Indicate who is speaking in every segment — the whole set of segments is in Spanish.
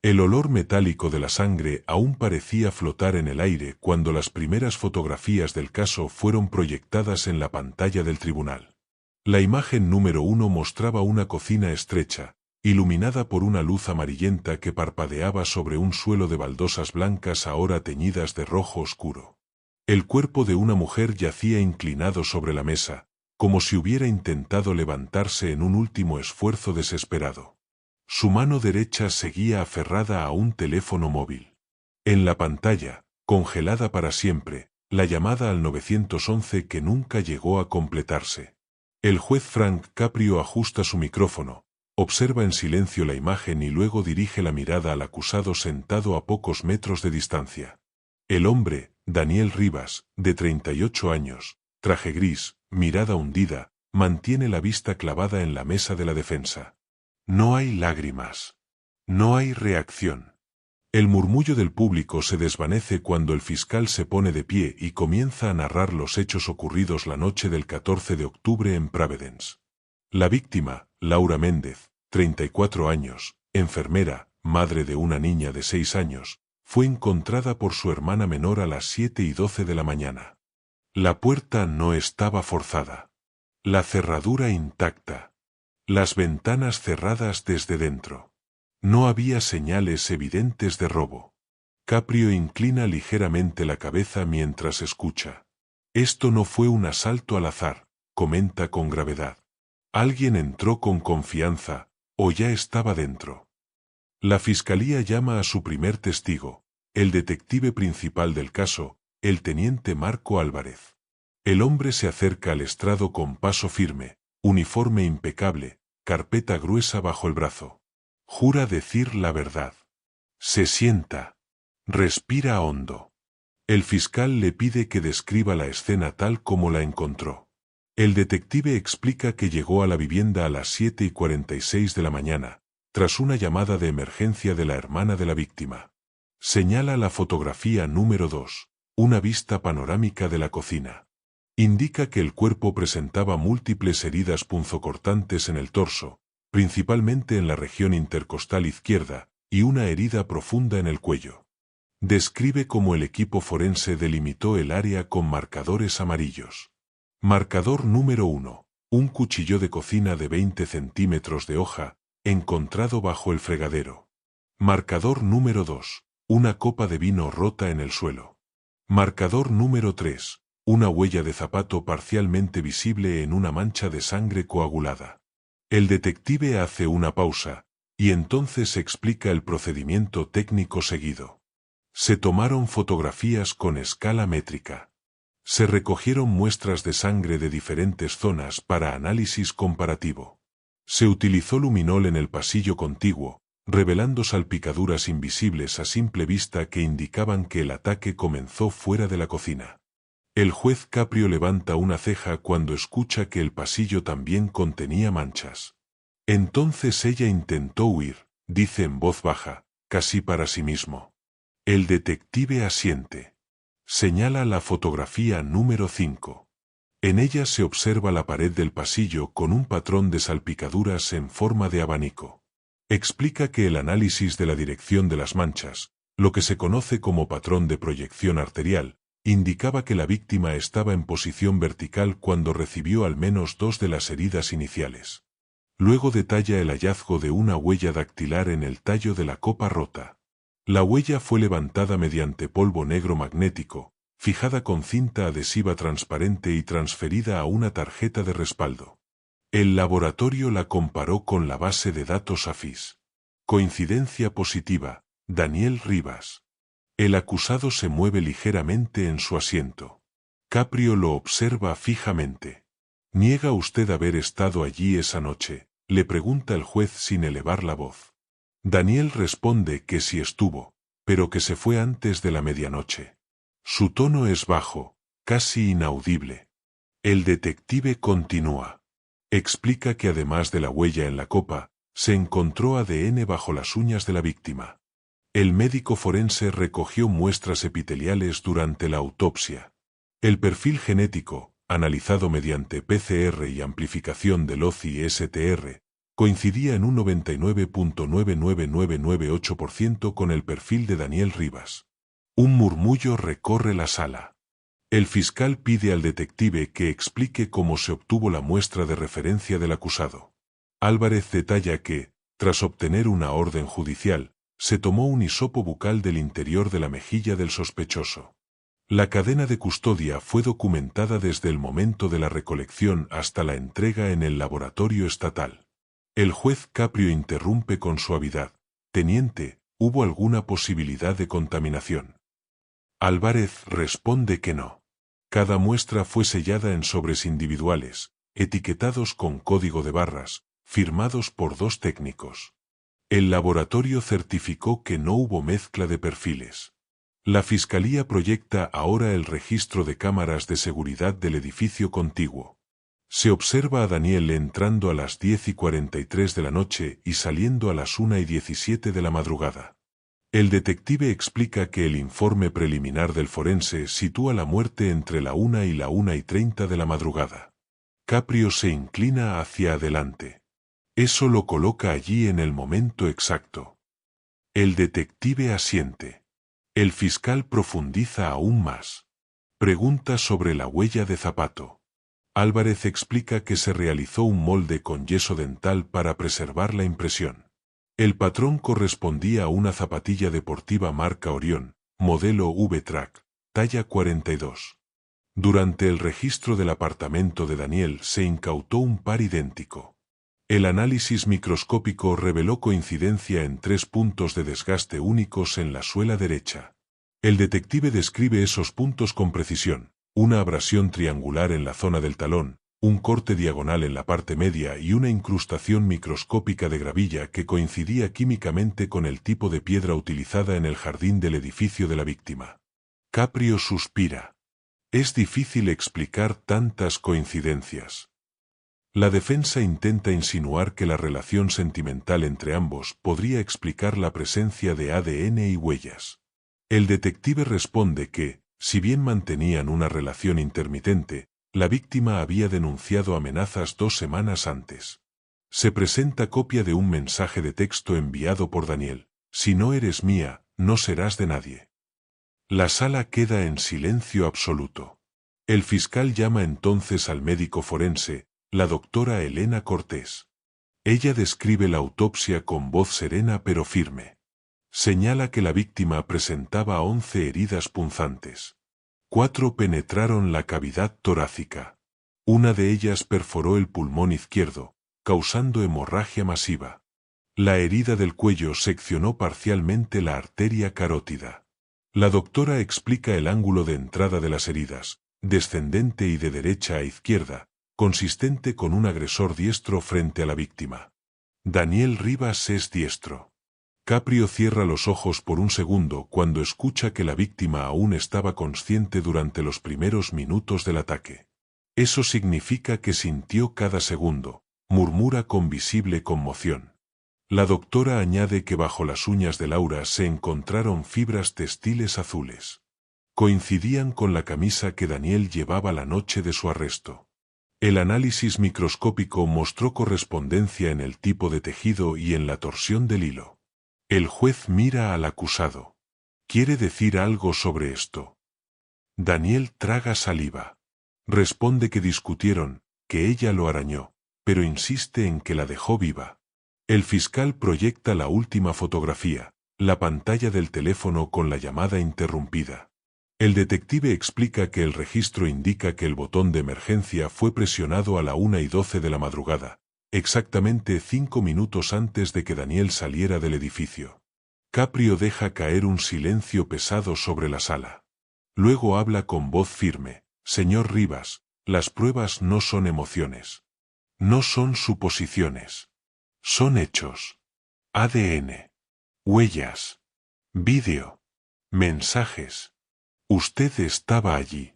Speaker 1: El olor metálico de la sangre aún parecía flotar en el aire cuando las primeras fotografías del caso fueron proyectadas en la pantalla del tribunal. La imagen número 1 mostraba una cocina estrecha, iluminada por una luz amarillenta que parpadeaba sobre un suelo de baldosas blancas ahora teñidas de rojo oscuro. El cuerpo de una mujer yacía inclinado sobre la mesa, como si hubiera intentado levantarse en un último esfuerzo desesperado. Su mano derecha seguía aferrada a un teléfono móvil. En la pantalla, congelada para siempre, la llamada al 911 que nunca llegó a completarse. El juez Frank Caprio ajusta su micrófono, observa en silencio la imagen y luego dirige la mirada al acusado sentado a pocos metros de distancia. El hombre, Daniel Rivas, de 38 años, traje gris, mirada hundida, mantiene la vista clavada en la mesa de la defensa. No hay lágrimas. No hay reacción. El murmullo del público se desvanece cuando el fiscal se pone de pie y comienza a narrar los hechos ocurridos la noche del 14 de octubre en Providence. La víctima, Laura Méndez, 34 años, enfermera, madre de una niña de 6 años, fue encontrada por su hermana menor a las 7:12 de la mañana. La puerta no estaba forzada. La cerradura intacta. Las ventanas cerradas desde dentro. No había señales evidentes de robo. Caprio inclina ligeramente la cabeza mientras escucha. Esto no fue un asalto al azar, comenta con gravedad. Alguien entró con confianza, o ya estaba dentro. La fiscalía llama a su primer testigo, el detective principal del caso, el teniente Marco Álvarez. El hombre se acerca al estrado con paso firme, uniforme impecable, carpeta gruesa bajo el brazo. Jura decir la verdad. Se sienta. Respira hondo. El fiscal le pide que describa la escena tal como la encontró. El detective explica que llegó a la vivienda a las 7:46 de la mañana, tras una llamada de emergencia de la hermana de la víctima. Señala la fotografía número 2, una vista panorámica de la cocina. Indica que el cuerpo presentaba múltiples heridas punzocortantes en el torso, principalmente en la región intercostal izquierda, y una herida profunda en el cuello. Describe cómo el equipo forense delimitó el área con marcadores amarillos. Marcador número 1, un cuchillo de cocina de 20 centímetros de hoja, encontrado bajo el fregadero. Marcador número 2, una copa de vino rota en el suelo. Marcador número 3, una huella de zapato parcialmente visible en una mancha de sangre coagulada. El detective hace una pausa, y entonces explica el procedimiento técnico seguido. Se tomaron fotografías con escala métrica. Se recogieron muestras de sangre de diferentes zonas para análisis comparativo. Se utilizó luminol en el pasillo contiguo, revelando salpicaduras invisibles a simple vista que indicaban que el ataque comenzó fuera de la cocina. El juez Caprio levanta una ceja cuando escucha que el pasillo también contenía manchas. Entonces ella intentó huir, dice en voz baja, casi para sí mismo. El detective asiente. Señala la fotografía número 5. En ella se observa la pared del pasillo con un patrón de salpicaduras en forma de abanico. Explica que el análisis de la dirección de las manchas, lo que se conoce como patrón de proyección arterial, indicaba que la víctima estaba en posición vertical cuando recibió al menos 2 de las heridas iniciales. Luego detalla el hallazgo de una huella dactilar en el tallo de la copa rota. La huella fue levantada mediante polvo negro magnético, fijada con cinta adhesiva transparente y transferida a una tarjeta de respaldo. El laboratorio la comparó con la base de datos AFIS. Coincidencia positiva, Daniel Rivas. El acusado se mueve ligeramente en su asiento. Caprio lo observa fijamente. ¿Niega usted haber estado allí esa noche?, le pregunta el juez sin elevar la voz. Daniel responde que sí estuvo, pero que se fue antes de la medianoche. Su tono es bajo, casi inaudible. El detective continúa. Explica que además de la huella en la copa, se encontró ADN bajo las uñas de la víctima. El médico forense recogió muestras epiteliales durante la autopsia. El perfil genético, analizado mediante PCR y amplificación del OCI-STR, Coincidía en un 99.99998% con el perfil de Daniel Rivas. Un murmullo recorre la sala. El fiscal pide al detective que explique cómo se obtuvo la muestra de referencia del acusado. Álvarez detalla que, tras obtener una orden judicial, se tomó un hisopo bucal del interior de la mejilla del sospechoso. La cadena de custodia fue documentada desde el momento de la recolección hasta la entrega en el laboratorio estatal. El juez Caprio interrumpe con suavidad: «Teniente, ¿hubo alguna posibilidad de contaminación?». Álvarez responde que no. Cada muestra fue sellada en sobres individuales, etiquetados con código de barras, firmados por 2 técnicos. El laboratorio certificó que no hubo mezcla de perfiles. La Fiscalía proyecta ahora el registro de cámaras de seguridad del edificio contiguo. Se observa a Daniel entrando a las 10:43 de la noche y saliendo a las 1:17 de la madrugada. El detective explica que el informe preliminar del forense sitúa la muerte entre la 1 y la 1:30 de la madrugada. Caprio se inclina hacia adelante. Eso lo coloca allí en el momento exacto. El detective asiente. El fiscal profundiza aún más. Pregunta sobre la huella de zapato. Álvarez explica que se realizó un molde con yeso dental para preservar la impresión. El patrón correspondía a una zapatilla deportiva marca Orión, modelo V-Track, talla 42. Durante el registro del apartamento de Daniel se incautó un par idéntico. El análisis microscópico reveló coincidencia en 3 puntos de desgaste únicos en la suela derecha. El detective describe esos puntos con precisión: una abrasión triangular en la zona del talón, un corte diagonal en la parte media y una incrustación microscópica de gravilla que coincidía químicamente con el tipo de piedra utilizada en el jardín del edificio de la víctima. Caprio suspira. Es difícil explicar tantas coincidencias. La defensa intenta insinuar que la relación sentimental entre ambos podría explicar la presencia de ADN y huellas. El detective responde que, si bien mantenían una relación intermitente, la víctima había denunciado amenazas 2 semanas antes. Se presenta copia de un mensaje de texto enviado por Daniel: «Si no eres mía, no serás de nadie». La sala queda en silencio absoluto. El fiscal llama entonces al médico forense, la doctora Elena Cortés. Ella describe la autopsia con voz serena pero firme. Señala que la víctima presentaba 11 heridas punzantes. 4 penetraron la cavidad torácica. Una de ellas perforó el pulmón izquierdo, causando hemorragia masiva. La herida del cuello seccionó parcialmente la arteria carótida. La doctora explica el ángulo de entrada de las heridas, descendente y de derecha a izquierda, consistente con un agresor diestro frente a la víctima. Daniel Rivas es diestro. Caprio cierra los ojos por un segundo cuando escucha que la víctima aún estaba consciente durante los primeros minutos del ataque. Eso significa que sintió cada segundo, murmura con visible conmoción. La doctora añade que bajo las uñas de Laura se encontraron fibras textiles azules. Coincidían con la camisa que Daniel llevaba la noche de su arresto. El análisis microscópico mostró correspondencia en el tipo de tejido y en la torsión del hilo. El juez mira al acusado. ¿Quiere decir algo sobre esto? Daniel traga saliva. Responde que discutieron, que ella lo arañó, pero insiste en que la dejó viva. El fiscal proyecta la última fotografía, la pantalla del teléfono con la llamada interrumpida. El detective explica que el registro indica que el botón de emergencia fue presionado a la 1:12 de la madrugada, exactamente 5 minutos antes de que Daniel saliera del edificio. Caprio deja caer un silencio pesado sobre la sala. Luego habla con voz firme: «Señor Rivas, las pruebas no son emociones. No son suposiciones. Son hechos. ADN. Huellas. Vídeo. Mensajes. Usted estaba allí.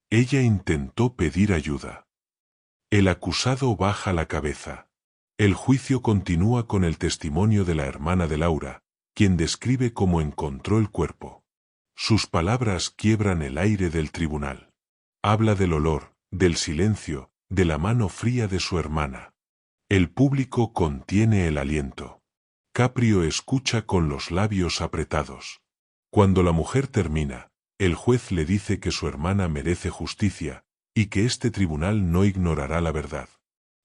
Speaker 1: Ella intentó pedir ayuda». El acusado baja la cabeza. El juicio continúa con el testimonio de la hermana de Laura, quien describe cómo encontró el cuerpo. Sus palabras quiebran el aire del tribunal. Habla del olor, del silencio, de la mano fría de su hermana. El público contiene el aliento. Caprio escucha con los labios apretados. Cuando la mujer termina, el juez le dice que su hermana merece justicia, y que este tribunal no ignorará la verdad.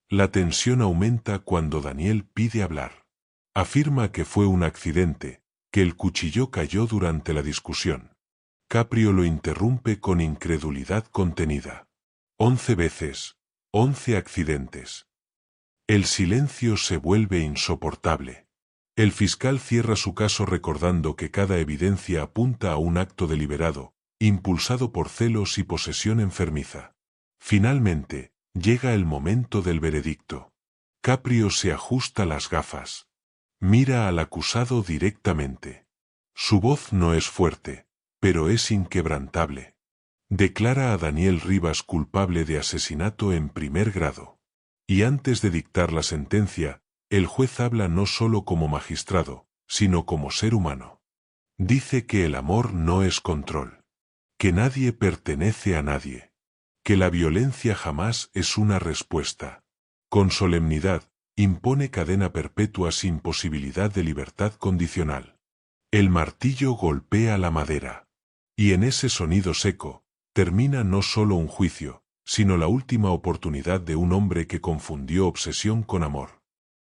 Speaker 1: La tensión aumenta cuando Daniel pide hablar. Afirma que fue un accidente, que el cuchillo cayó durante la discusión. Caprio lo interrumpe con incredulidad contenida. 11 veces, 11 accidentes. El silencio se vuelve insoportable. El fiscal cierra su caso recordando que cada evidencia apunta a un acto deliberado, impulsado por celos y posesión enfermiza. Finalmente, llega el momento del veredicto. Caprio se ajusta las gafas. Mira al acusado directamente. Su voz no es fuerte, pero es inquebrantable. Declara a Daniel Rivas culpable de asesinato en primer grado. Y antes de dictar la sentencia, el juez habla no solo como magistrado, sino como ser humano. Dice que el amor no es control. Que nadie pertenece a nadie. Que la violencia jamás es una respuesta. Con solemnidad, impone cadena perpetua sin posibilidad de libertad condicional. El martillo golpea la madera. Y en ese sonido seco, termina no solo un juicio, sino la última oportunidad de un hombre que confundió obsesión con amor.